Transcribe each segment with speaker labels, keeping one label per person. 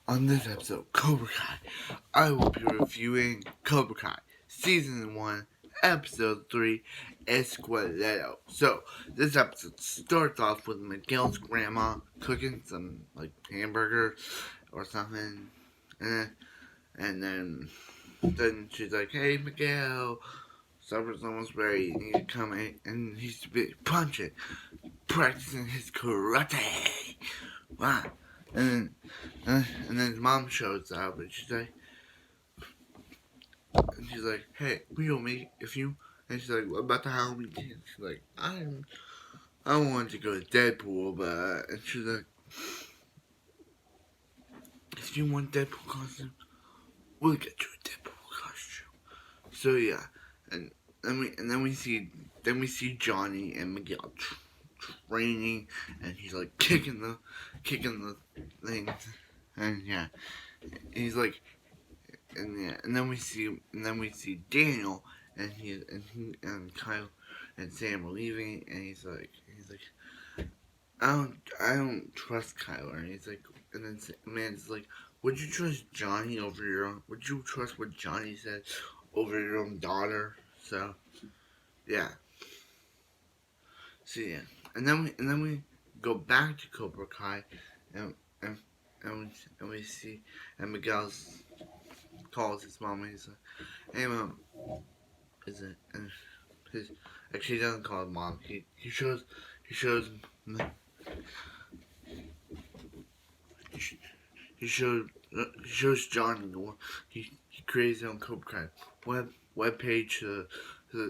Speaker 1: On this episode of Cobra Kai, I will be reviewing Cobra Kai Season 1, Episode 3, Esqueleto. So, this episode starts off with Miguel's grandma cooking some, hamburger or something. And then she's like, "Hey, Miguel, supper's almost ready. You need to come in." And he's punching, practicing his karate. Wow. And then his mom shows up, and she's like, "Hey, we don't meet if you." And she's like, "What about the Halloween kids?" She's like, I wanted to go to Deadpool, but," and she's like, "If you want Deadpool costume, we'll get you a Deadpool costume." So yeah, and then we see Johnny and Miguel training, and he's like kicking the things, and yeah, he's like, and then we see Daniel, and he and Kyle and Sam are leaving, and he's like, I don't trust Kyle, and he's like, and then Amanda's like, would you trust Johnny over your own? Would you trust what Johnny said over your own daughter? So yeah, yeah, and then we go back to Cobra Kai, and and we see, and Miguel calls his mom, and he's like, "Hey, mom, is it?" And his actually he doesn't call him mom. He shows he shows he shows Johnny he creates his own Cobra Kai web page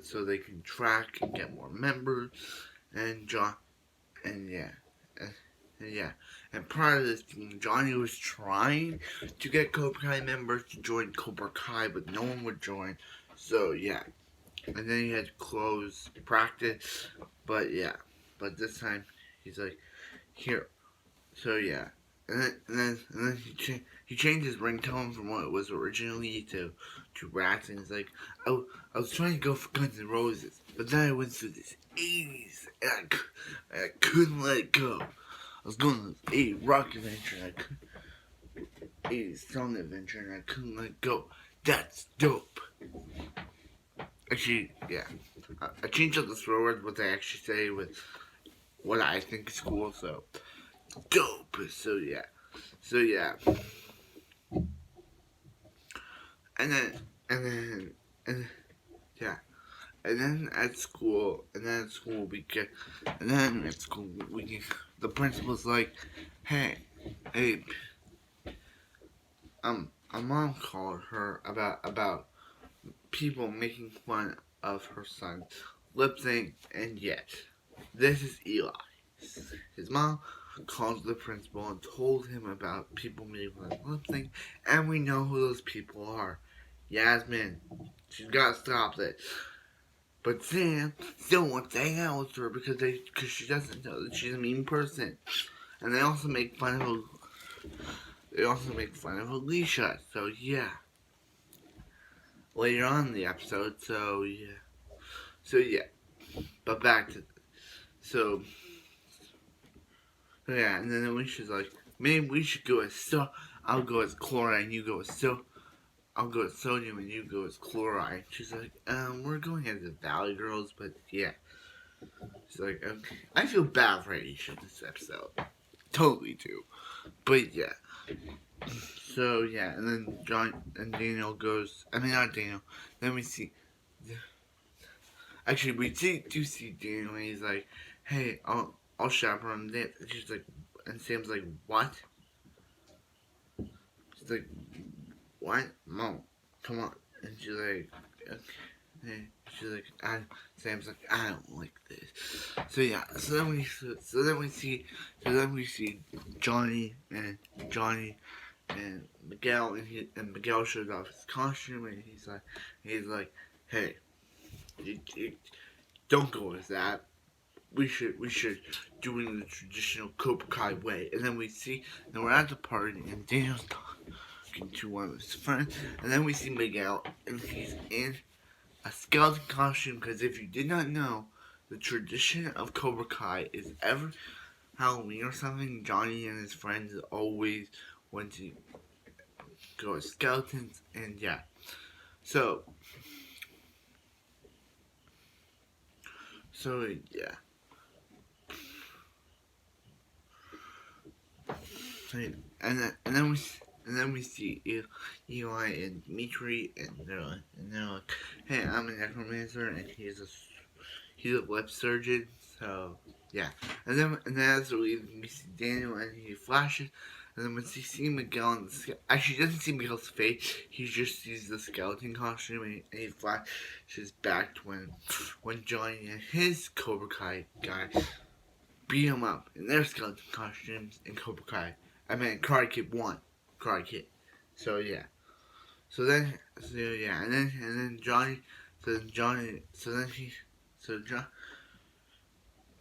Speaker 1: so they can track and get more members, and and yeah and yeah, and prior to this Johnny was trying to get Cobra Kai members to join Cobra Kai, but no one would join. So yeah, and then he had to close practice, but yeah, but this time he's like, here. So yeah, and then he changed his ringtone from what it was originally to rats, and he's like, I was trying to go for Guns N' Roses, but then I went through this '80s, and I couldn't let it go. I was going to this '80s rock adventure, and '80s song adventure, and I couldn't let it go. That's dope. Actually, yeah, I changed up the swear words what they actually say with what I think is cool. So dope. So yeah, and then and then and yeah, and then at school we get, and then at school we get, the principal's like, hey, hey, a mom called her about people making fun of her son lip sync, and yet this is Eli. His mom called the principal and told him about people making fun of lip sync, and we know who those people are. Yasmin. She's got to stop it. But Sam still wants to hang out with her because she doesn't know that she's a mean person. And they also make fun of Alicia. So yeah. Later on in the episode, so yeah. So yeah. But back to so yeah, and then Alicia's like, maybe we should go as I'll go as chlorine, you go as I'll go with sodium and you go as chloride. She's like, we're going as the Valley Girls, but yeah. She's like, okay. I feel bad for Aisha this episode. Totally do. But yeah. So yeah, and then John and Daniel goes, I mean not Daniel, then we see, actually we do see Daniel, and he's like, hey, I'll chaperone this. And she's like, and Sam's like, what? She's like, what? Mom, come on. And she's like, okay. She's like, Sam's like, I don't like this. So yeah, so then we see Johnny and Miguel, and Miguel shows off his costume, and he's like, hey, you don't go as that. We should do it in the traditional Cobra Kai way. And then we're at the party, and Daniel's talking to one of his friends, and then we see Miguel, and he's in a skeleton costume, because if you did not know, the tradition of Cobra Kai is every Halloween or something, Johnny and his friends always went to go with skeletons, and yeah. So yeah. So, and then we see Eli and Dimitri, and they're like, hey, I'm a necromancer, and he's a lip surgeon. So yeah, and then as we see Daniel, and he flashes, and then when we see Miguel in the actually he doesn't see Miguel's face, he just sees the skeleton costume, and he flashes back to when Johnny and his Cobra Kai guy beat him up in their skeleton costumes in Cobra Kai. I mean, Karate Kid 1. Karate Kid. So, yeah. So yeah, and then Johnny, so then so John,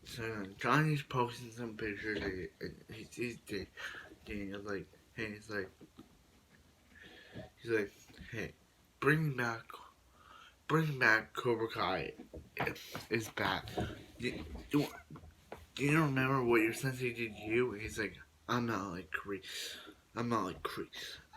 Speaker 1: so Johnny's posting some pictures, and he sees Daniel's like, hey, he's like, hey, bring back, Cobra Kai is back. Do, do you remember what your sensei did to you? And he's like, I'm not like Kree. I'm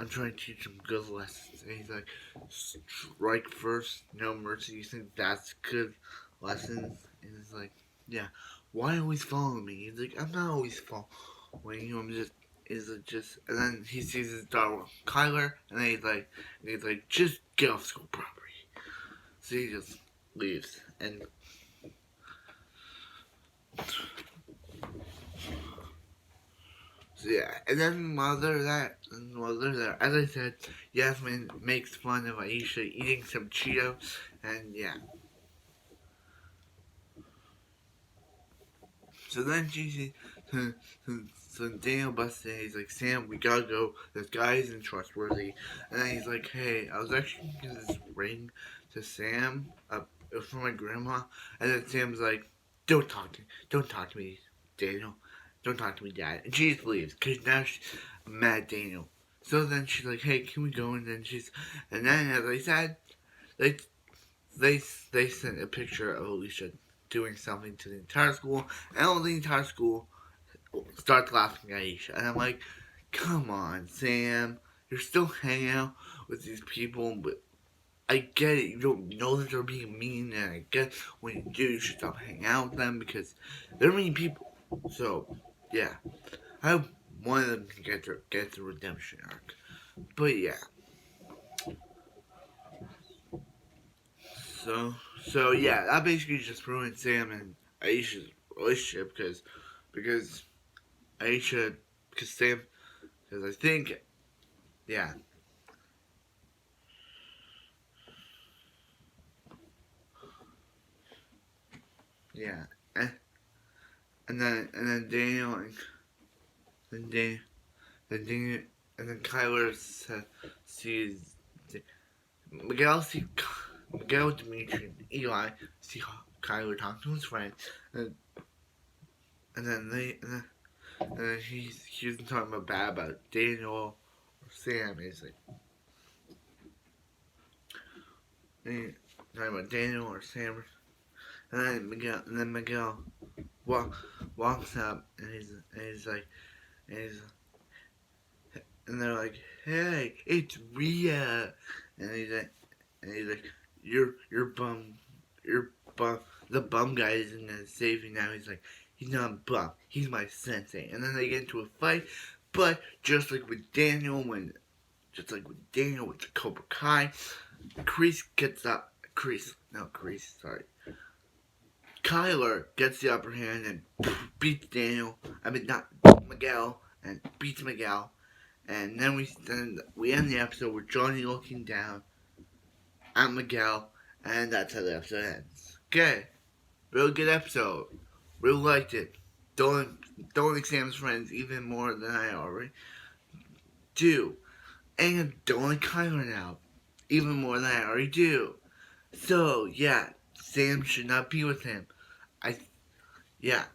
Speaker 1: trying to teach him good lessons. And he's like, strike first, no mercy. You think that's good lessons? And he's like, yeah. Why always follow me? He's like, I'm not always following you. I'm just. Is it just? And then he sees his daughter Kyler, and then he's like, just get off school property. So he just leaves, and so yeah, and then while they're there, as I said, Yasmin makes fun of Aisha eating some Cheetos, and yeah. So then so Daniel busts in, he's like, Sam, we gotta go, this guy isn't trustworthy. And then he's like, hey, I was actually gonna give this ring to Sam, it was from my grandma. And then Sam's like, don't talk to me, Daniel. Don't talk to me, Dad. And she just leaves, because now she's mad at Daniel. So then she's like, hey, can we go? And then as I said, they, they sent a picture of Alicia doing something to the entire school, and all the entire school starts laughing at Aisha. And I'm like, come on, Sam. You're still hanging out with these people, but I get it. You don't know that they're being mean, and I get when you do, you should stop hanging out with them because they're mean people. So, yeah. I hope one of them can get the redemption arc. But yeah. So yeah, that basically just ruined Sam and Aisha's relationship because Aisha because Sam because I think yeah yeah and then Daniel and Dan then Daniel and then Kyler sees Miguel, Dimitri, and Eli see Kyler talk to his friend, and, and then and then he's talking about bad about Daniel or Sam. He's like talking about Daniel or Sam, and then Miguel walks up and he's like and he's and they're like, hey, it's Rhea, and he's like, you're bum, you're bum. The bum guy isn't gonna save you now. He's like, he's not a bum. He's my sensei. And then they get into a fight, but just like with Daniel with the Cobra Kai, sorry. Kyler gets the upper hand and beats Daniel. I mean, not Miguel, and beats Miguel. And then we end the episode with Johnny looking down at Miguel, and that's how the episode ends. Okay, real good episode. Really liked it. Don't like Sam's friends even more than I already do, and don't like Kyler now even more than I already do. So yeah, Sam should not be with him. Yeah.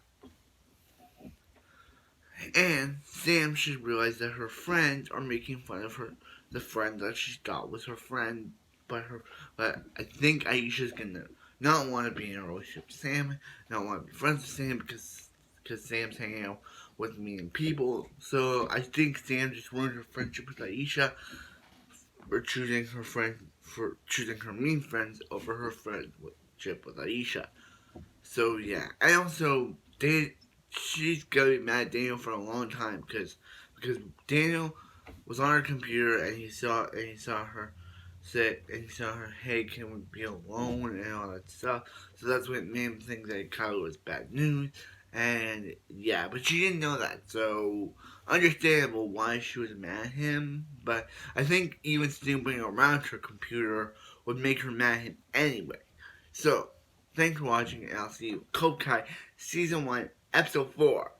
Speaker 1: And Sam should realize that her friends are making fun of her, the friend that she thought was her friend, but I think Aisha's gonna not want to be in a relationship with Sam, not want to be friends with Sam because Sam's hanging out with mean people. So I think Sam just ruined her friendship with Aisha for choosing her mean friends over her friendship with Aisha. So yeah, and also she's gonna be mad at Daniel for a long time because Daniel was on her computer and he saw her hey, can we be alone and all that stuff. So that's what made him think that Kyle was bad news. And yeah, but she didn't know that, so understandable why she was mad at him. But I think even snooping around her computer would make her mad at him anyway. So thanks for watching, and I'll see you Kokai Season 1, Episode 4.